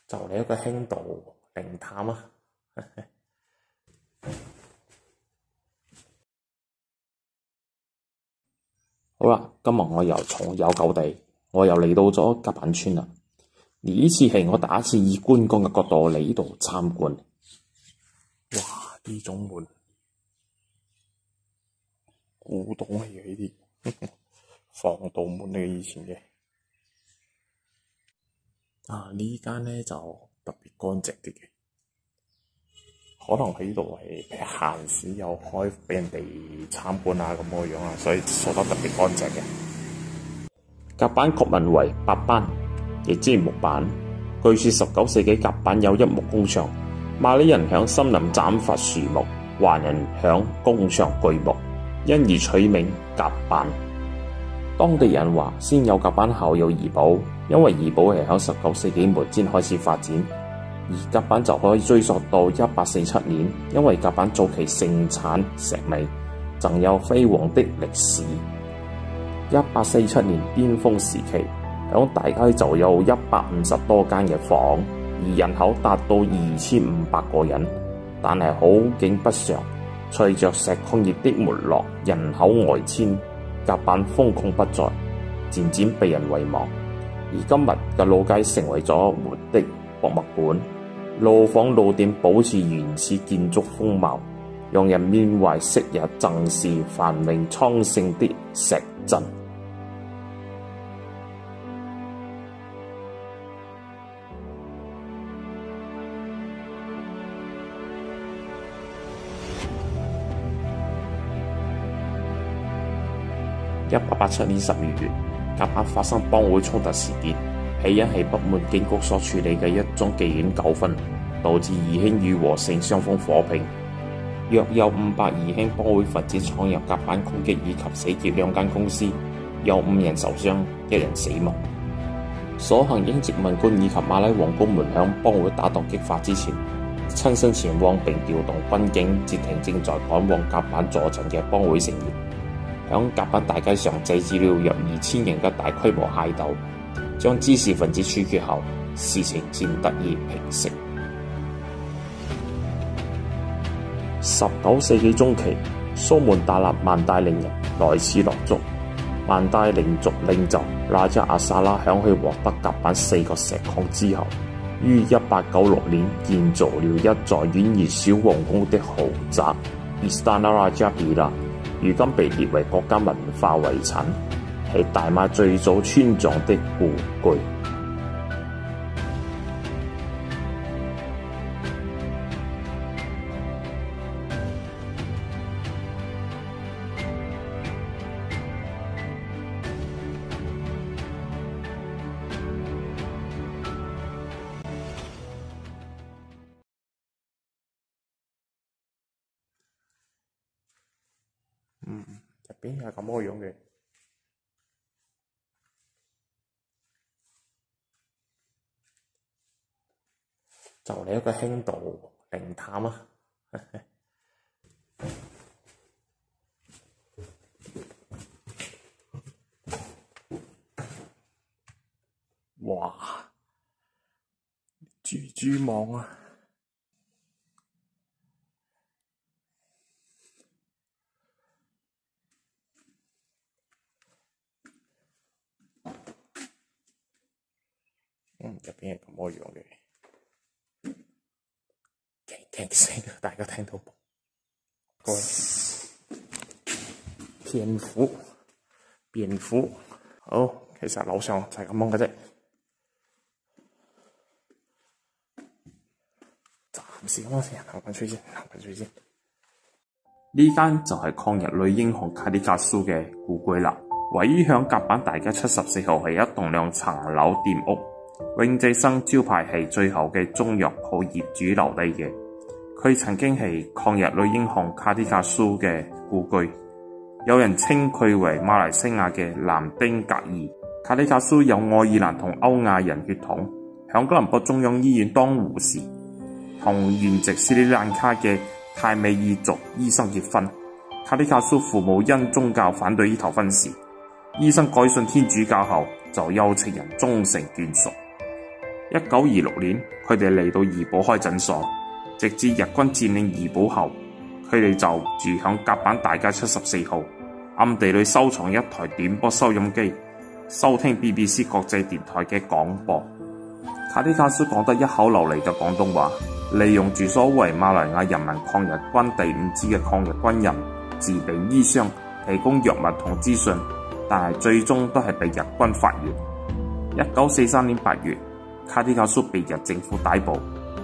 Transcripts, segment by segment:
就嚟一個輕度靈探啊！好啦，今日我又重遊舊地，我又嚟到咗甲板村啦。呢次係我第一次以觀光嘅角度嚟呢度參觀。哇！呢種門古董嚟嘅呢啲，防盜門嚟嘅以前嘅。呢間呢就特別乾淨啲嘅，可能喺呢度係閒時有開俾人哋參觀啊咁嘅樣啊，所以掃得特別乾淨嘅。甲板國名為白班，亦即木板。據說19世紀甲板有一木工廠，馬里人響森林斬伐樹木，華人響工廠鋸木，因而取名甲板。當地人話先有甲板後有怡保，因為怡保係響19世紀末先開始發展，而甲板就可以追溯到1847年，因為甲板早期盛產石米，曾有輝煌的歷史。1847年巔峰時期，響大街就有150多間嘅房，而人口達到2500個人。但係好景不常，隨着石礦業的沒落，人口外遷，甲板封控不再，漸漸被人遺忘。而今日嘅老街成為咗活的博物館，路坊路店保持原始建築風貌，讓人緬懷昔日曾是繁榮昌盛的石鎮。1887年12月，甲板發生幫會衝突事件，起因係不滿警局所處理嘅一宗妓院糾紛，導致義興與和盛雙方火拼。約有500義興幫會分子闖入甲板攻擊以及洗劫2間公司，有5人受傷，1人死亡。所幸英殖民官以及馬拉皇宮門響幫會打鬥激發之前，親身前往並調動軍警截停正在趕往甲板助陣嘅幫會成員。響甲板大街上制止了約2000人嘅大規模械鬥，將滋事分子處決後，事情漸得以平息。19世紀中期，蘇門答臘曼大令人來此落足。曼大領族領袖拉扎阿薩拉響佢獲得甲板4個石礦之後，於1896年建造了一座遠離小皇宮的豪宅 Istana Raja Bila，如今被列為國家文化遺產，係大馬最早村莊的故居。入邊係咁個樣嘅，就嚟一個輕度靈探啊！哇！蜘蛛網啊！入邊係咁個樣嘅，勁聲啊！大家聽到冇？各位，蝙蝠，好，其實樓上就係咁樣嘅啫。暫時咁樣先，行緊出先。呢間就係抗日女英雄卡迪加蘇嘅故居啦，位於響甲板大街74號，係一棟2層樓店屋。永濟生招牌係最後嘅中藥鋪業主留低嘅，佢曾經係抗日女英雄卡迪加蘇嘅故居，有人稱佢為馬來西亞嘅南丁格爾。卡迪加蘇有愛爾蘭同歐亞人血統，響吉隆坡中央醫院當護士，同原籍斯里蘭卡嘅泰美爾族醫生結婚。卡迪加蘇父母因宗教反對呢頭婚事，醫生改信天主教後就邀請人終成眷屬。1926年，佢哋嚟到怡保開診所，直至日軍佔領怡保後，佢哋就住響甲板大街74號，暗地裏收藏一台短波收音機，收聽 BBC 國際電台嘅廣播。卡迪卡蘇講得一口流利嘅廣東話，利用住所謂馬來亞人民抗日軍第5支嘅抗日軍人自備衣箱，提供藥物同資訊，但係最終都係被日軍發現。1943年8月，卡迪卡蘇被日政府逮捕，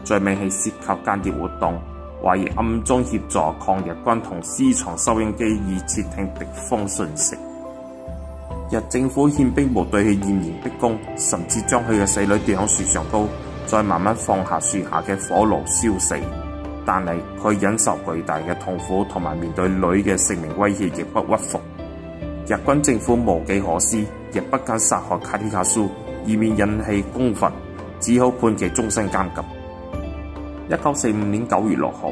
罪名係涉及間諜活動，懷疑暗中協助抗日軍同私藏收音機以竊聽敵方訊息。日政府憲兵部對佢嚴刑逼供，甚至將佢嘅死女吊響樹上高，再慢慢放下樹下嘅火爐燒死。但係佢忍受巨大嘅痛苦，同埋面對女嘅性命威脅，亦不屈服。日軍政府無計可施，亦不敢殺害卡迪卡蘇，以免引起公憤，只好判其終身監禁。1945年9月6號，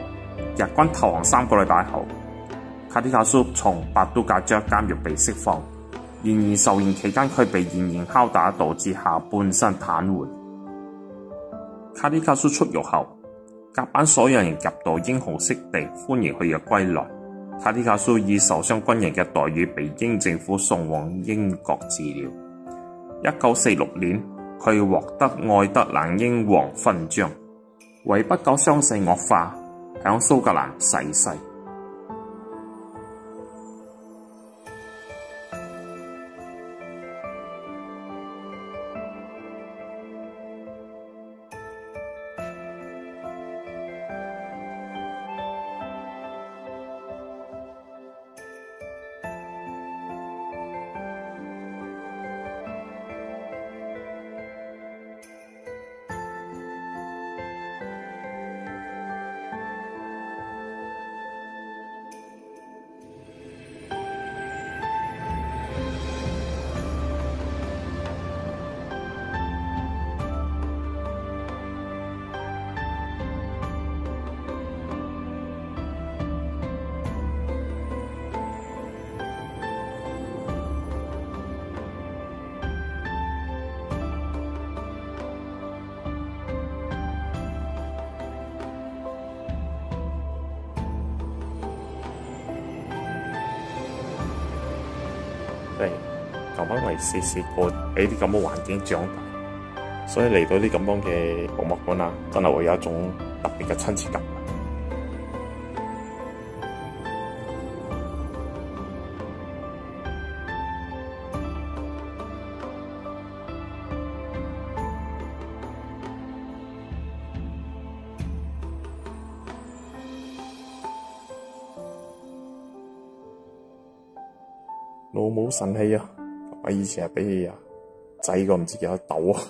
日軍投降3個禮拜後，卡迪卡蘇從白都格爵監獄被釋放。然而受刑期間，佢被嚴刑拷打，導致下半身癱瘓。卡迪卡蘇出獄後，甲板所有人夾道英雄式地歡迎佢嘅歸來。卡迪卡蘇以受傷軍人嘅待遇被英政府送往英國治療。1946年，佢獲得愛德蘭英皇勳章，為不久傷勢惡化，響蘇格蘭逝世。舊班為細個喺啲咁嘅環境長大，所以嚟到啲咁樣嘅博物館啊，真係會有一種特別嘅親切感。老母神氣啊！我以前係俾啊仔個唔知幾多竇啊！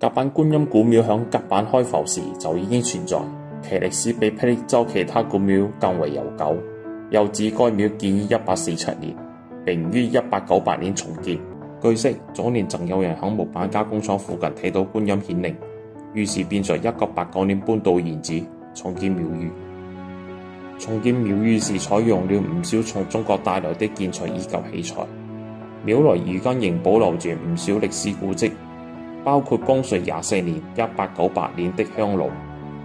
甲板觀音古廟響甲板開埠時就已經存在，其歷史比霹靂州其他古廟更為悠久。又指該廟建於1847年，並於1898年重建。據悉，早年曾有人響木板加工廠附近睇到觀音顯靈，於是便在1989年搬到現址重建廟宇。重建廟宇時採用了唔少從中國帶來的建材以及器材。廟內如今仍保留住唔少歷史古蹟，包括光緒24年1898年的香爐、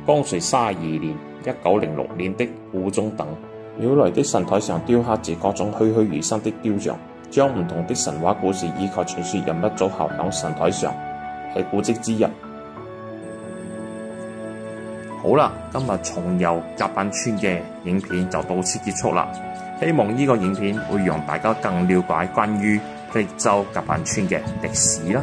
光緒32年1906年的古鐘等。廟內的神台上雕刻着各種栩栩如生的雕像，將唔同的神話故事以及傳說人物組合響神台上，係古蹟之一。好啦，今日重遊甲板村嘅影片就到此結束啦。希望呢個影片會讓大家更了解關於霹靂州甲板村嘅歷史啦。